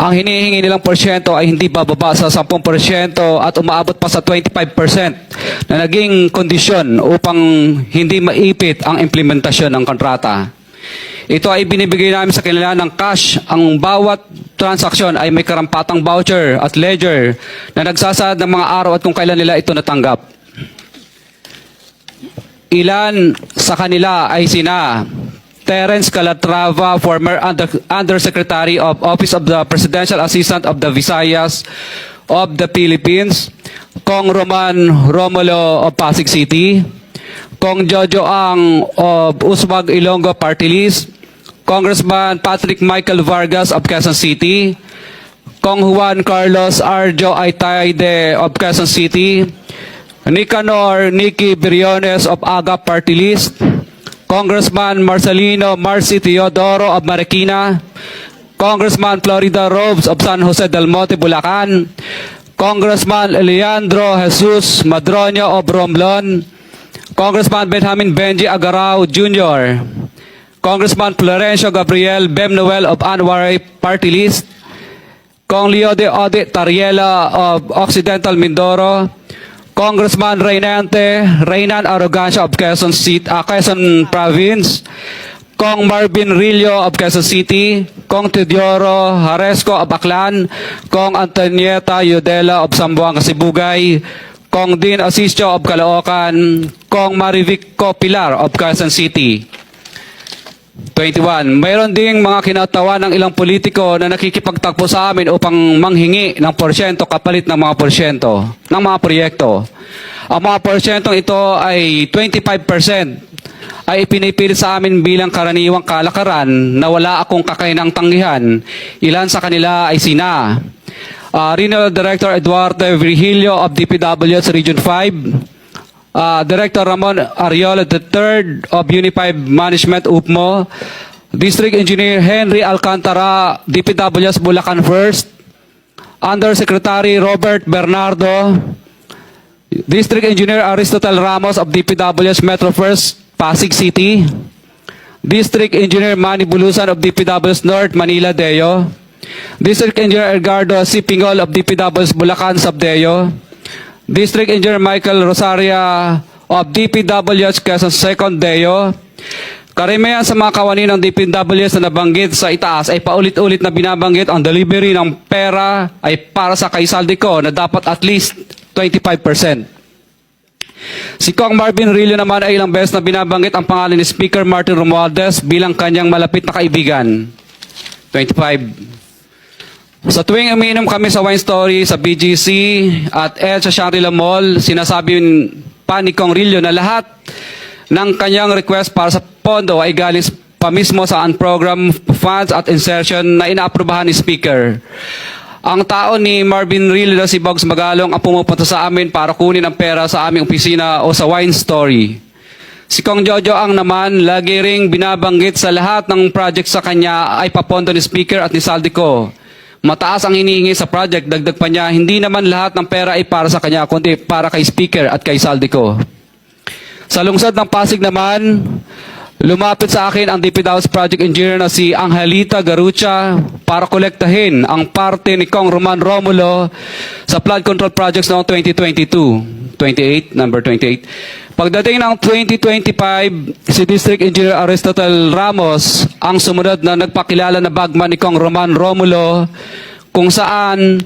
ang hinihingi nilang porsyento ay hindi bababa sa 10% at umaabot pa sa 25% na naging kondisyon upang hindi maipit ang implementasyon ng kontrata. Ito ay binibigay namin sa kanila ng cash. Ang bawat transaksyon ay may karampatang voucher at ledger na nagsasaad ng mga araw at kung kailan nila ito natanggap. Ilan sa kanila ay sina Terence Calatrava, former Undersecretary of Office of the Presidential Assistant of the Visayas of the Philippines, Kong Roman Romulo of Pasig City, Kong Jojo Ang of Uswag Ilonggo Party List, Congressman Patrick Michael Vargas of Quezon City, Kong Juan Carlos Arjo Aitaide of Quezon City, Nicanor Nicky Briones of AGA Party List, Congressman Marcelino Marcy Teodoro of Marikina, Congressman Florida Robes of San Jose del Monte, Bulacan, Congressman Leandro Jesus Madroño of Romblon, Congressman Benjamin Benji Agarao Jr., Congressman Florencio Gabriel Bemnoel of Anwaray Party List, Kong Leo de Ode Tariela of Occidental Mindoro, Congressman Reynan Arrogancia of Quezon Province, Kong Marvin Rillo of Quezon City, Kong Teodoro Haresco of Aklan, Kong Antonieta Yudela of Zamboanga, Sibugay, Kong Dean Asisio of Caloocan, Kong Marivic Pilar of Quezon City. 21. Mayroon ding mga kinatawa ng ilang politiko na nakikipagtakbo sa amin upang manghingi ng porsyento kapalit ng mga porsyento ng mga proyekto. Ang mga porsyentong ito ay 25% ay ipinipilit sa amin bilang karaniwang kalakaran na wala akong kakainang tanggihan. Ilan sa kanila ay sina Regional Director Eduardo Virgilio of DPW's Region 5, Director Ramon Ariola III of Unified Management UPMO, District Engineer Henry Alcantara, DPW's Bulacan First, Undersecretary Robert Bernardo, District Engineer Aristotle Ramos of DPW's Metro First, Pasig City, District Engineer Manny Bulusan of DPW's North Manila Deo, District Engineer Edgardo C. Pingol of DPW's Bulacan Subdeo, District Engineer Michael Rosaria of DPWH Quezon Second Deo. Karamihan sa mga kawani ng DPWH na nabanggit sa itaas ay paulit-ulit na binabanggit ang delivery ng pera ay para sa kaisaldico na dapat at least 25%. Si Kong Marvin Rillo naman ay ilang beses na binabanggit ang pangalan ni Speaker Martin Romualdez bilang kanyang malapit na kaibigan. 25. Sa tuwing umiinom kami sa Wine Story, sa BGC at sa Shangri-La Mall, sinasabi pa ni Kong Rillo na lahat ng kanyang request para sa pondo ay galing pa mismo sa unprogrammed funds at insertion na inaaprubahan ni Speaker. Ang tao ni Marvin Rillo na si Bogs Magalong ang pumupunta sa amin para kunin ang pera sa aming opisina o sa Wine Story. Si Kong Jojo Ang naman, lagi ring binabanggit sa lahat ng project sa kanya ay papondo ni Speaker at ni Saldico. Mataas ang hinihingi sa project, dagdag pa niya, hindi naman lahat ng pera ay para sa kanya, kundi para kay Speaker at kay Saldico. Sa lungsod ng Pasig naman, lumapit sa akin ang DPW's project engineer na si Angelita Garucha para kolektahin ang parte ni Kong Roman Romulo sa flood control projects noong 2022. Number 28. Pagdating ng 2025, si District Engineer Aristotle Ramos ang sumunod na nagpakilala na bagman ni Kong Roman Romulo kung saan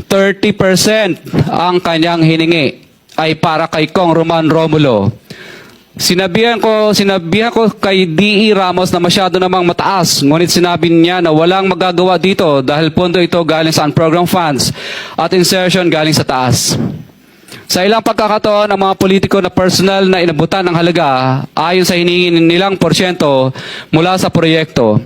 30% ang kanyang hiningi ay para kay Kong Roman Romulo. Sinabihan ko kay D.E. Ramos na masyado namang mataas, ngunit sinabi niya na walang magagawa dito dahil pondo ito galing sa unprogrammed funds at insertion galing sa taas. Sa ilang pagkakataon, ang mga politiko na personal na inabutan ng halaga ayon sa hiningi nilang porsyento mula sa proyekto.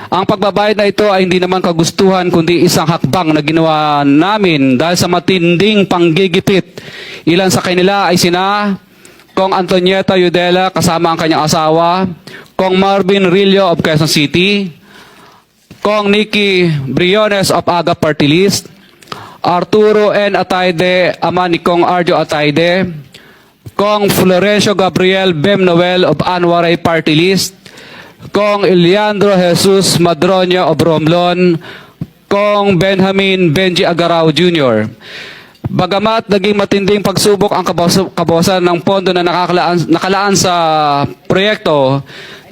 Ang pagbabayad na ito ay hindi naman kagustuhan kundi isang hakbang na ginawa namin dahil sa matinding panggigipit. Ilan sa kanila ay sina Kong Antonieta Yudela kasama ang kanyang asawa, Kong Marvin Rillo of Quezon City, Kong Nicky Briones of AGA Party List, Arturo N. Ataide, ama ni Kong Arjo Ataide, Kong Florencio Gabriel Bemnoel of Anwaray Party List, Kong Leandro Jesus Madroño of Romblon, Kong Benjamin Benji Agarao Jr. Bagamat naging matinding pagsubok ang kabawasan ng pondo na nakalaan sa proyekto,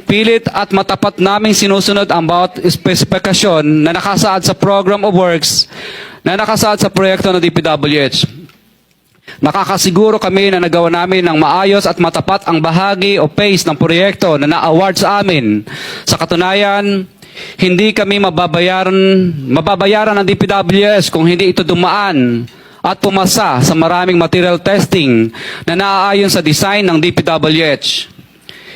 pilit at matapat naming sinusunod ang bawat espesifikasyon na nakasaad sa Program of Works na nakasaad sa proyekto ng DPWH. Nakakasiguro kami na nagawa namin ng maayos at matapat ang bahagi o phase ng proyekto na na-award sa amin. Sa katunayan, hindi kami mababayaran ng DPWH kung hindi ito dumaan at pumasa sa maraming material testing na naaayon sa design ng DPWH.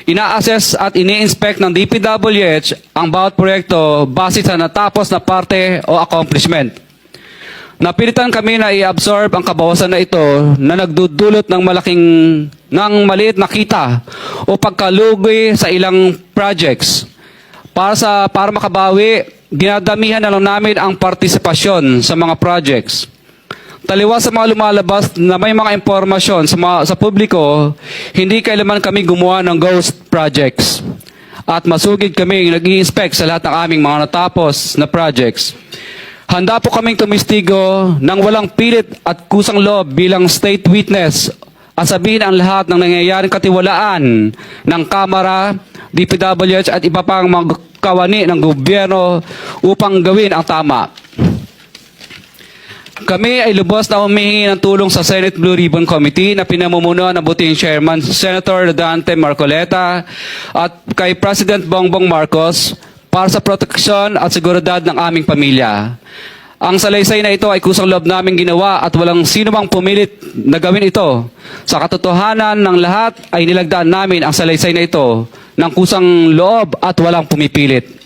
Ina-assess at ini-inspect ng DPWH ang bawat proyekto base sa natapos na parte o accomplishment. Napilitan kami na i-absorb ang kabawasan na ito na nagdudulot ng maliit na kita o pagkalugi sa ilang projects. Para makabawi, ginadamihan na lang namin ang partisipasyon sa mga projects. Taliwas sa mga lumalabas na may mga impormasyon sa publiko, hindi kailanman kami gumawa ng ghost projects. At masugid kami nag-i-inspect sa lahat ng aming mga natapos na projects. Handa po kaming tumistigo ng walang pilit at kusang loob bilang state witness at sabihin ang lahat ng nangyayaring katiwalaan ng Kamara, DPWH at iba pang mga kawani ng gobyerno upang gawin ang tama. Kami ay lubos na humihingi ng tulong sa Senate Blue Ribbon Committee na pinamumunuan ng buting Chairman Senator Dante Marcoleta at kay President Bongbong Marcos para sa proteksyon at seguridad ng aming pamilya. Ang salaysay na ito ay kusang loob namin ginawa at walang sino mang pumilit na gawin ito. Sa katotohanan ng lahat ay nilagdaan namin ang salaysay na ito ng kusang loob at walang pumipilit.